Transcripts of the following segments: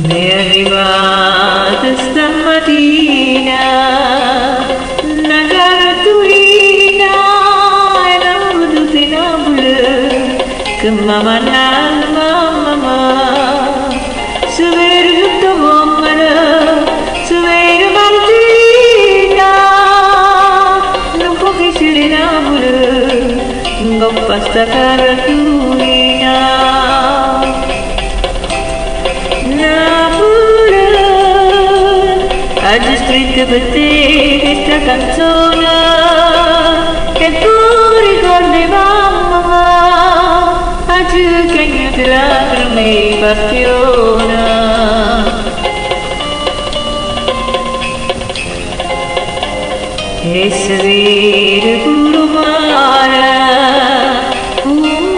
Mi è arrivata stamattina una cartolina e non veduta in blu che mamma se vede tutto buono, se vede Martina non può che essere in blu con questa cartolina. Oggi scritto per te questa canzone che tu ricordi mamma, oggi che niente lacrime mi passiona. E se vede pure un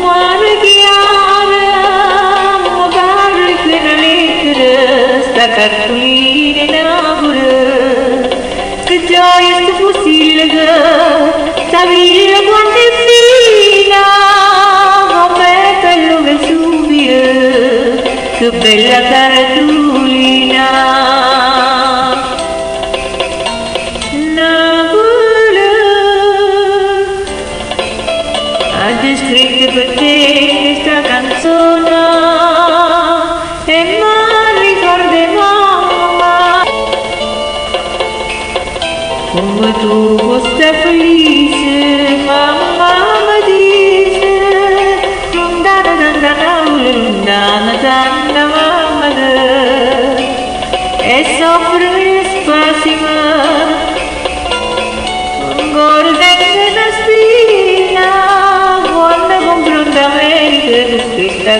mare chiaro, ma parli che una lettera, sta cartolina in amore, che gioia sta fusilga, sta vita quanto è fina, com'è bello Vesuvio, che bella cartolina. Oggi scritto per te questa canzone e mi ricordi mamma come tu foste felice, mamma mi dice lontana mamma e soffre spasima guarda una spina questa